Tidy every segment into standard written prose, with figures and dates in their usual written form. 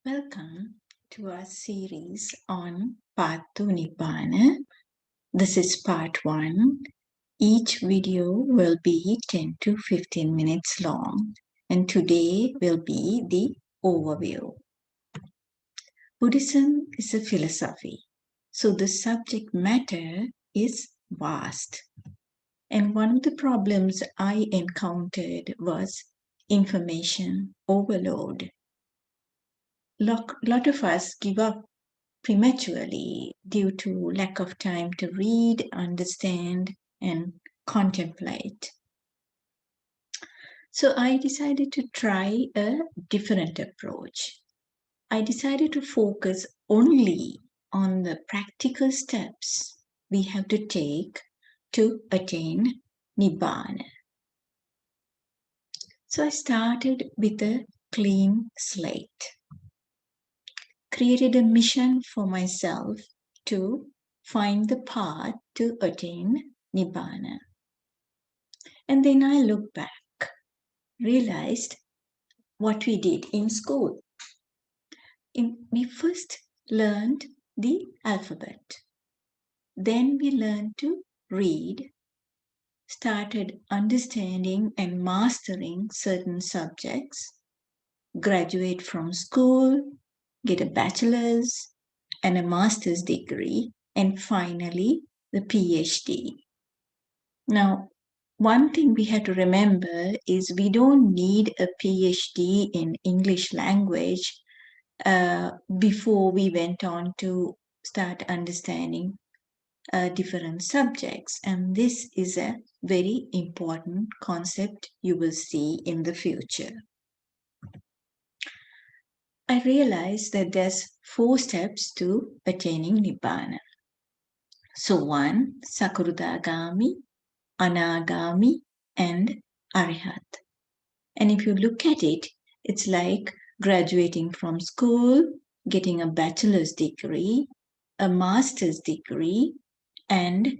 Welcome to our series on Path to Nibbana. This is part 1. Each video will be 10 to 15 minutes long, and today will be the overview. Buddhism is a philosophy, so the subject matter is vast. And one of the problems I encountered was information overload. Lot of us give up prematurely due to lack of time to read, understand, and contemplate. So I decided to try a different approach. I decided to focus only on the practical steps we have to take to attain Nibbana. So I started with a clean slate. Created a mission for myself to find the path to attain Nibbana. And then I looked back, realized what we did in school. We first learned the alphabet. Then we learned to read, started understanding and mastering certain subjects, graduate from school, get a bachelor's and a master's degree, and finally the PhD. Now, one thing we have to remember is we don't need a PhD in English language before we went on to start understanding different subjects. And this is a very important concept you will see in the future. I realized that there's 4 steps to attaining Nibbana. So 1, Sakurudagami, Anagami, and Arihat. And if you look at it, it's like graduating from school, getting a bachelor's degree, a master's degree, and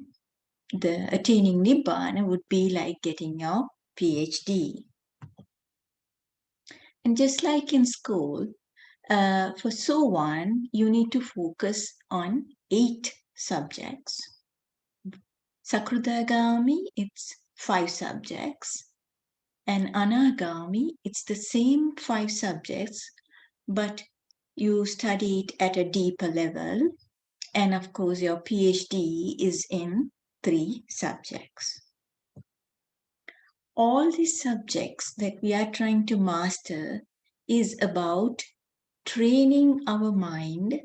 the attaining Nibbana would be like getting your PhD. And just like in school, for so 1, you need to focus on 8 subjects. Sakrudagami, it's 5 subjects. And Anagami, it's the same 5 subjects, but you study it at a deeper level. And of course, your PhD is in 3 subjects. All these subjects that we are trying to master is about training our mind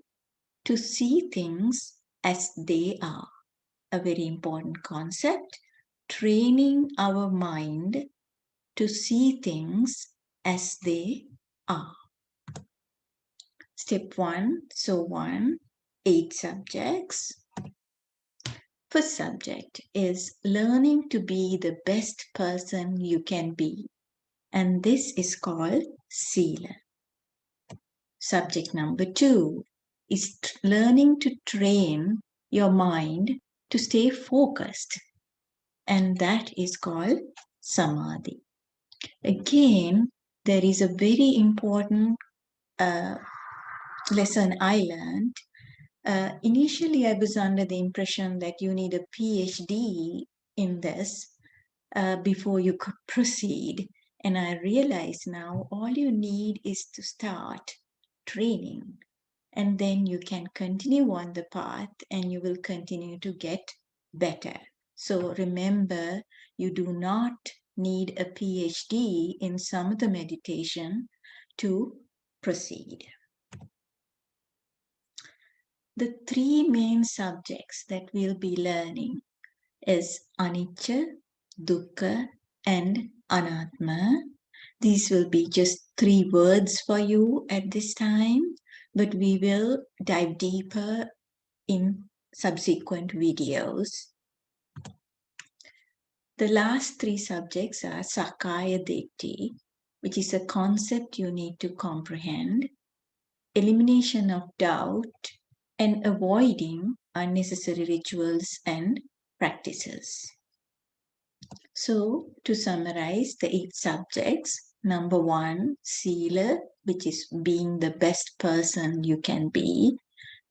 to see things as they are. A very important concept, training our mind to see things as they are. Step 1, so 1, 8 subjects. First subject is learning to be the best person you can be. And this is called Sila. Subject number 2 is learning to train your mind to stay focused. And that is called Samadhi. Again, there is a very important lesson I learned. Initially, I was under the impression that you need a PhD in this before you could proceed. And I realize now all you need is to start training. And then you can continue on the path and you will continue to get better. So remember, you do not need a PhD in Samatha meditation to proceed. The 3 main subjects that we'll be learning is Anicca, Dukkha, and Anatma. These will be just 3 words for you at this time, but we will dive deeper in subsequent videos. The last 3 subjects are Sakkaya Ditthi, which is a concept you need to comprehend, elimination of doubt, and avoiding unnecessary rituals and practices. So, to summarize the 8 subjects, number 1, Sila, which is being the best person you can be.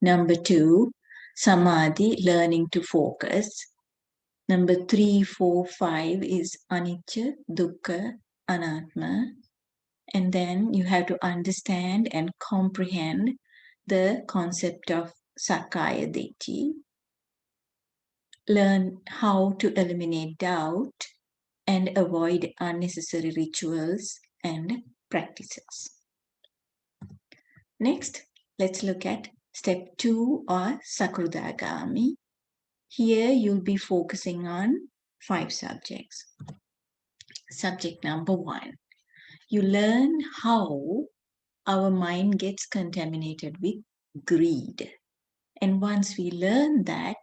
Number 2, Samadhi, learning to focus. Number 3, 4, 5 is Anicca, Dukkha, Anatma. And then you have to understand and comprehend the concept of Sakkaya Ditthi. Learn how to eliminate doubt and avoid unnecessary rituals and practices. Next, let's look at step 2 or Sakurdagami. Here you'll be focusing on 5 subjects. Subject number 1, you learn how our mind gets contaminated with greed. And once we learn that,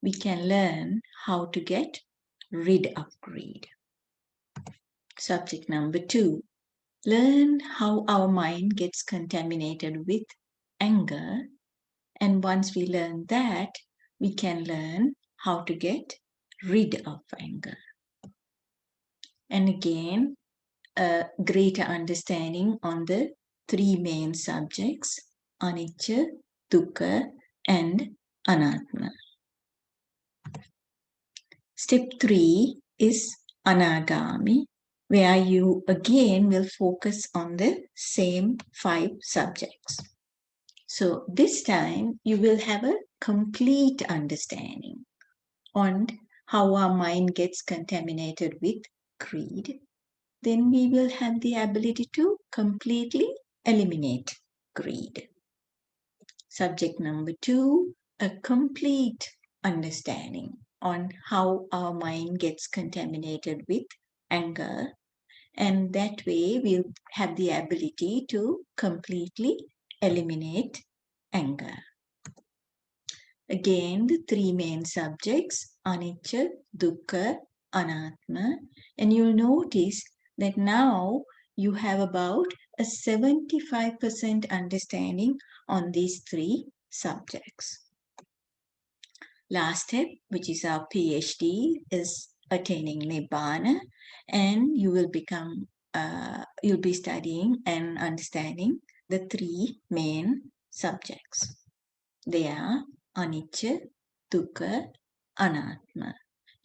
we can learn how to get rid of greed. Subject number 2, learn how our mind gets contaminated with anger. And once we learn that, we can learn how to get rid of anger. And again, a greater understanding on the 3 main subjects, Anicca, Dukkha, and Anatma. Step 3 is Anagami, where you again will focus on the same 5 subjects. So this time you will have a complete understanding on how our mind gets contaminated with greed. Then we will have the ability to completely eliminate greed. Subject number 2, a complete understanding on how our mind gets contaminated with anger. And that way we'll have the ability to completely eliminate anger. Again, the 3 main subjects, Anicca, Dukkha, Anatma. And you'll notice that now you have about a 75% understanding on these 3 subjects. Last step, which is our PhD, is attaining Nibbana, and you will you'll be studying and understanding the 3 main subjects. They are Anicca, Dukkha, Anatma.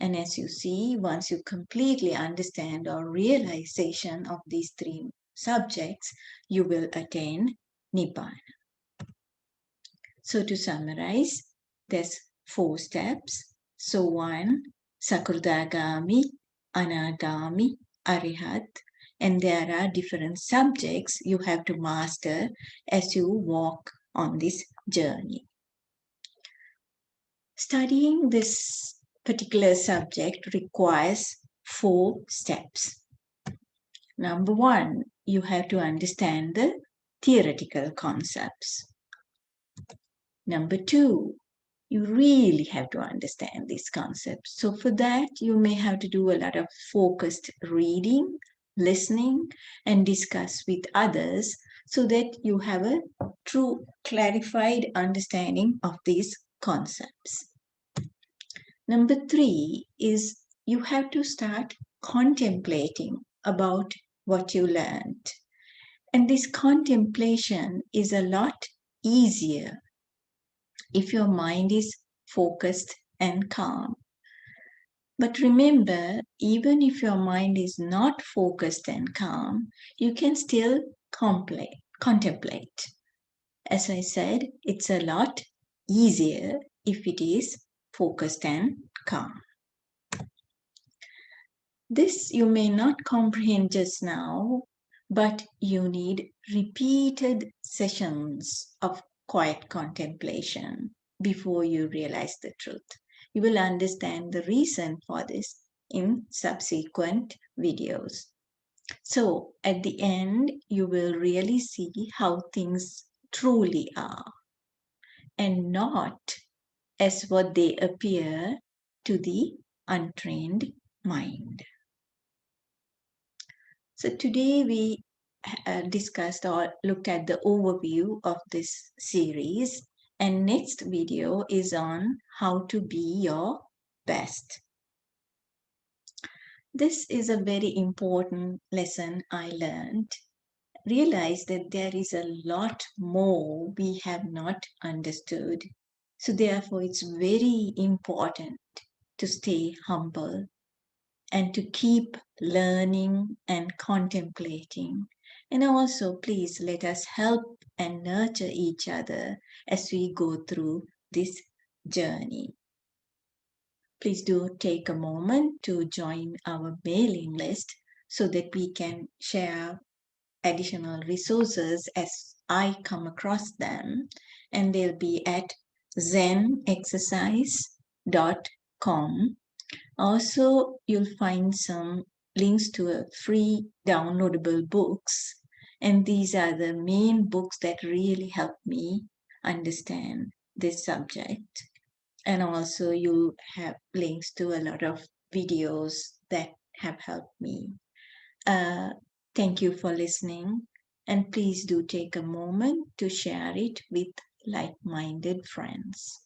And as you see, once you completely understand or realization of these 3 subjects, you will attain Nibbana. So to summarize, there's 4 steps. So 1, Sakurdagami, Anagami, Arihat, and there are different subjects you have to master as you walk on this journey. Studying this particular subject requires 4 steps. Number 1, you have to understand the theoretical concepts. Number 2, you really have to understand these concepts. So for that, you may have to do a lot of focused reading, listening, and discuss with others so that you have a true clarified understanding of these concepts. Number 3 is you have to start contemplating about what you learned. And this contemplation is a lot easier if your mind is focused and calm. But remember, even if your mind is not focused and calm, you can still contemplate. As I said, it's a lot easier if it is focused and calm. This you may not comprehend just now, but you need repeated sessions of quiet contemplation before you realize the truth. You will understand the reason for this in subsequent videos. So at the end, you will really see how things truly are and not as what they appear to the untrained mind. So today we discussed or looked at the overview of this series, and next video is on how to be your best. This is a very important lesson I learned, realize that there is a lot more we have not understood. So, therefore, it's very important to stay humble and to keep learning and contemplating. And also, please let us help and nurture each other as we go through this journey. Please do take a moment to join our mailing list so that we can share additional resources as I come across them. And they'll be at zenexercise.com. Also, you'll find some links to a free downloadable books. And these are the main books that really help me understand this subject. And also, you'll have links to a lot of videos that have helped me. Uh, Thank you for listening. And please do take a moment to share it with like minded friends.